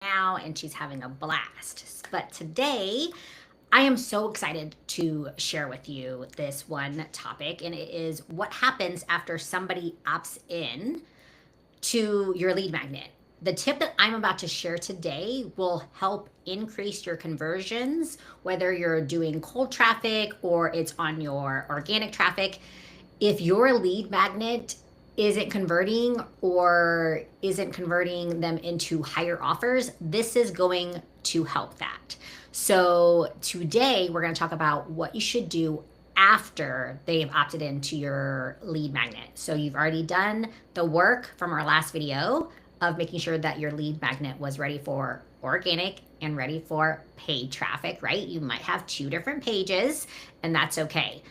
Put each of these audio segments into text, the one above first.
now and she's having a blast. But today, I am so excited to share with you this one topic, and it is what happens after somebody opts in to your lead magnet. The tip that I'm about to share today will help increase your conversions, whether you're doing cold traffic or it's on your organic traffic. If your lead magnet isn't converting or isn't converting them into higher offers, this is going to help that. So, today we're going to talk about what you should do after they've opted into your lead magnet. So, you've already done the work from our last video of making sure that your lead magnet was ready for organic and ready for paid traffic, right? You might have two different pages, and that's okay.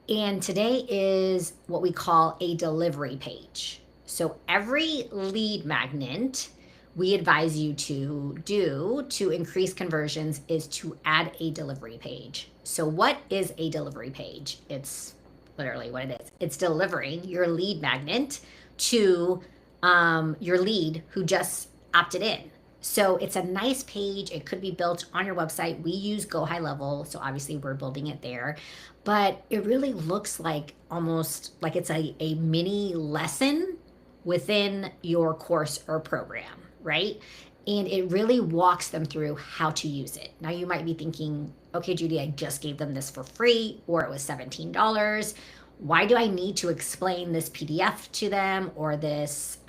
And today is what we call a delivery page. So every lead magnet we advise you to do to increase conversions is to add a delivery page. So what is a delivery page? It's literally what it is. It's delivering your lead magnet to your lead who just opted in. So it's a nice page. It could be built on your website. We use Go High Level, so obviously we're building it there. But it really looks like almost like it's a mini lesson within your course or program, right? And it really walks them through how to use it. Now you might be thinking, okay, Judy, I just gave them this for free, or it was $17. Why do I need to explain this PDF to them or this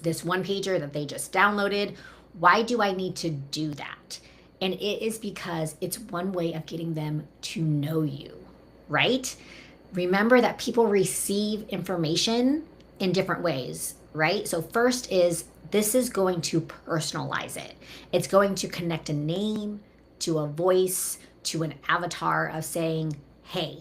this one pager that they just downloaded? Why do I need to do that? And it is because it's one way of getting them to know you, right? Remember that people receive information in different ways, right? So first is this is going to personalize it. It's going to connect a name to a voice to an avatar of saying, hey,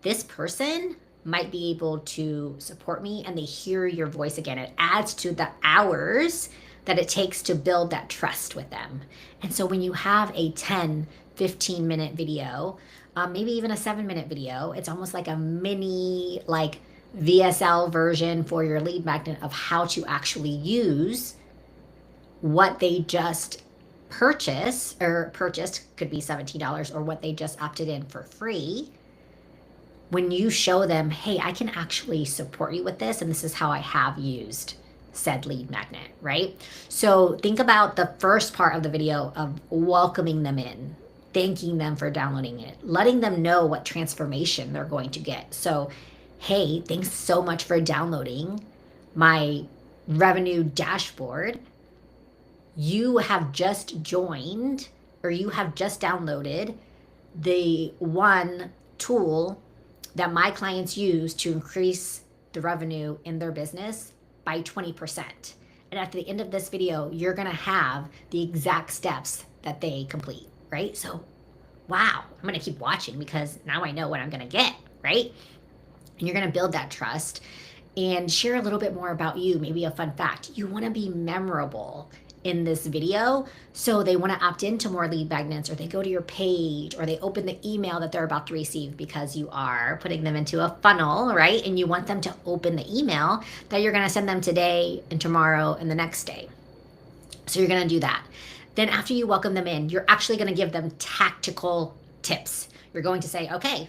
this person might be able to support me, and they hear your voice again. It adds to the hours that it takes to build that trust with them. And so when you have a 10, 15-minute video, maybe even a 7-minute video, it's almost like a mini like VSL version for your lead magnet of how to actually use what they just purchased, could be $17, or what they just opted in for free. When you show them, hey, I can actually support you with this, and this is how I have used said lead magnet, right? So think about the first part of the video of welcoming them in, thanking them for downloading it, letting them know what transformation they're going to get. So, hey, thanks so much for downloading my revenue dashboard. You have just joined, or you have just downloaded the one tool that my clients use to increase the revenue in their business by 20%. And at the end of this video, you're gonna have the exact steps that they complete, right? So, wow, I'm gonna keep watching because now I know what I'm gonna get, right? And you're gonna build that trust and share a little bit more about you, maybe a fun fact. You wanna be memorable in this video, so they want to opt into more lead magnets, or they go to your page, or they open the email that they're about to receive because you are putting them into a funnel, right? And you want them to open the email that you're going to send them today and tomorrow and the next day. So you're going to do that. Then after you welcome them in, you're actually going to give them tactical tips. You're going to say, okay,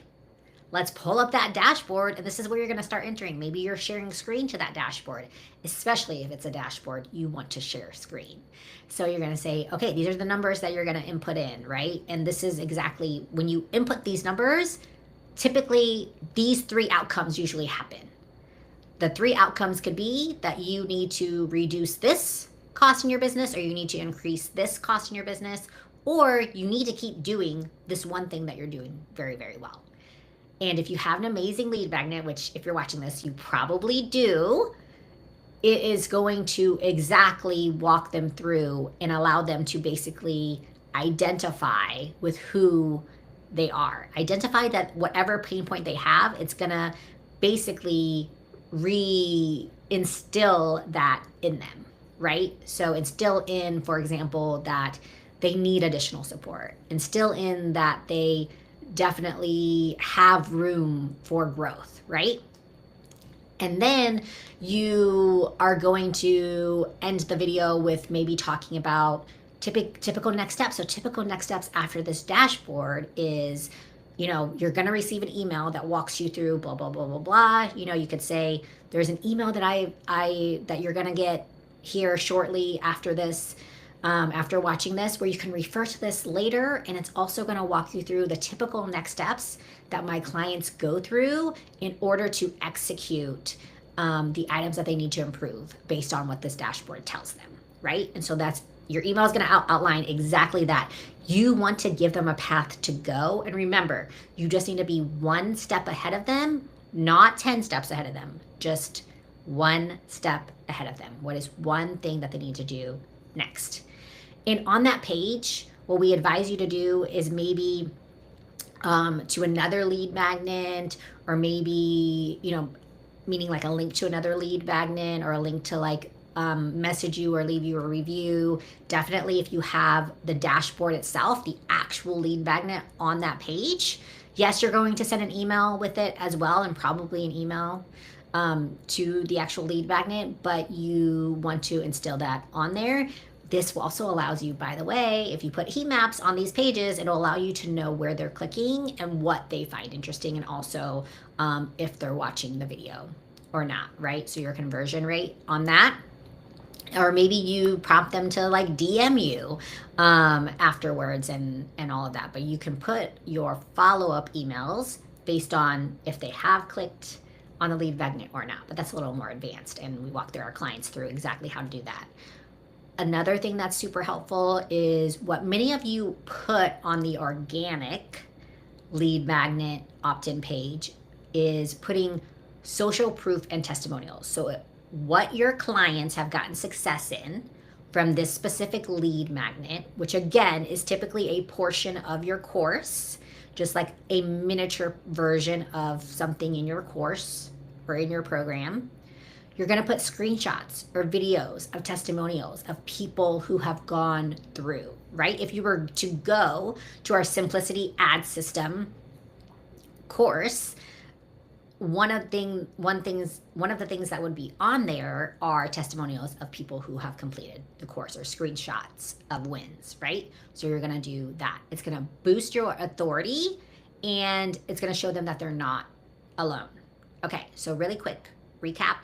let's pull up that dashboard, and this is where you're going to start entering. Maybe you're sharing screen to that dashboard, especially if it's a dashboard you want to share screen. So you're going to say, okay, these are the numbers that you're going to input in, right? And this is exactly when you input these numbers, typically these three outcomes usually happen. The three outcomes could be that you need to reduce this cost in your business, or you need to increase this cost in your business, or you need to keep doing this one thing that you're doing very, very well. And if you have an amazing lead magnet, which if you're watching this, you probably do, it is going to exactly walk them through and allow them to basically identify with who they are. Identify that whatever pain point they have, it's going to basically re-instill that in them, right? So instill in, for example, that they need additional support. Instill in that they definitely have room for growth, right? And then you are going to end the video with maybe talking about typical next steps. So typical next steps after this dashboard is, you're going to receive an email that walks you through blah, blah, blah, blah, blah. You could say there's an email that that you're going to get here shortly after this, after watching this, where you can refer to this later. And it's also going to walk you through the typical next steps that my clients go through in order to execute the items that they need to improve based on what this dashboard tells them, right? And so your email is going to outline exactly that. You want to give them a path to go. And remember, you just need to be one step ahead of them, not 10 steps ahead of them, just one step ahead of them. What is one thing that they need to do next? And on that page, what we advise you to do is maybe to another lead magnet, or maybe, meaning like a link to another lead magnet, or a link to like message you or leave you a review. Definitely, if you have the dashboard itself, the actual lead magnet on that page, yes, you're going to send an email with it as well, and probably an email to the actual lead magnet, but you want to instill that on there. This also allows you, by the way, if you put heat maps on these pages, it'll allow you to know where they're clicking and what they find interesting, and also if they're watching the video or not, right? So your conversion rate on that. Or maybe you prompt them to like DM you afterwards and all of that. But you can put your follow-up emails based on if they have clicked on the lead magnet or not. But that's a little more advanced, and we walk through our clients through exactly how to do that. Another thing that's super helpful is what many of you put on the organic lead magnet opt-in page is putting social proof and testimonials. So what your clients have gotten success in from this specific lead magnet, which again is typically a portion of your course, just like a miniature version of something in your course or in your program. You're going to put screenshots or videos of testimonials of people who have gone through, right? If you were to go to our Simplicity Ad System course, one of the things that would be on there are testimonials of people who have completed the course, or screenshots of wins, right? So you're going to do that. It's going to boost your authority, and it's going to show them that they're not alone. Okay, so really quick recap.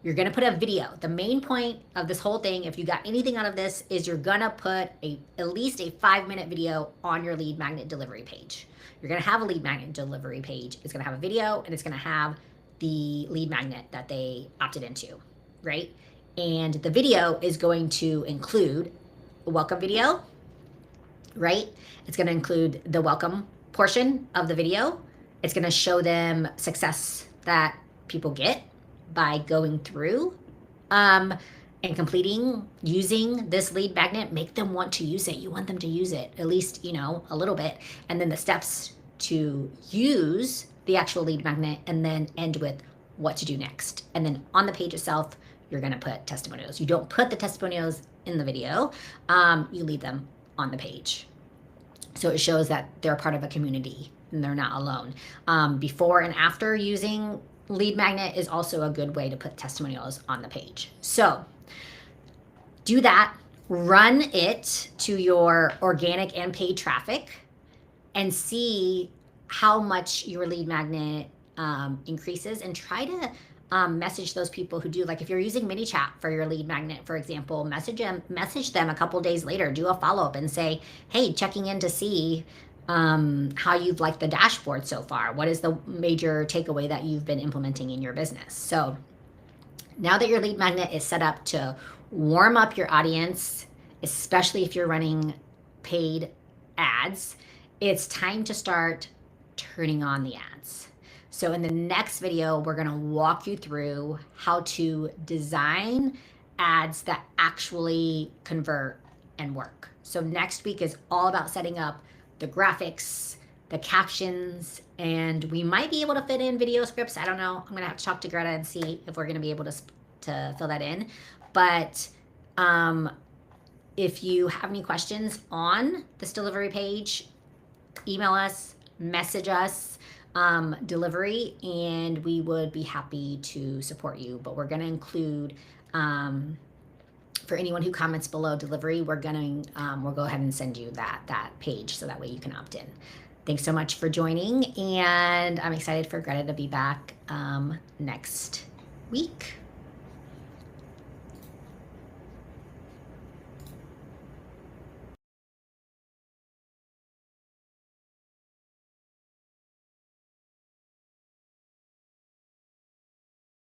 You're going to put a video. The main point of this whole thing, if you got anything out of this, is you're going to put at least a 5-minute video on your lead magnet delivery page. You're going to have a lead magnet delivery page. It's going to have a video, and it's going to have the lead magnet that they opted into, right? And the video is going to include a welcome video, right? It's going to include the welcome portion of the video. It's going to show them success that people get by going through and completing, using this lead magnet. Make them want to use it. You want them to use it at least, a little bit. And then the steps to use the actual lead magnet, and then end with what to do next. And then on the page itself, you're going to put testimonials. You don't put the testimonials in the video. You leave them on the page. So it shows that they're part of a community and they're not alone. Before and after using lead magnet is also a good way to put testimonials on the page. So do that, run it to your organic and paid traffic, and see how much your lead magnet increases, and try to message those people who do. Like if you're using ManyChat for your lead magnet, for example, message them a couple days later, do a follow-up and say, hey, checking in to see how you've liked the dashboard so far. What is the major takeaway that you've been implementing in your business? So now that your lead magnet is set up to warm up your audience, especially if you're running paid ads, it's time to start turning on the ads. So in the next video, we're going to walk you through how to design ads that actually convert and work. So next week is all about setting up the graphics, the captions, and we might be able to fit in video scripts. I don't know. I'm going to have to talk to Greta and see if we're going to be able to fill that in. But if you have any questions on this delivery page, email us, message us. delivery, and we would be happy to support you. But we're going to include, for anyone who comments below delivery, we'll go ahead and send you that page so that way you can opt in. Thanks so much for joining, and I'm excited for Greta to be back next week.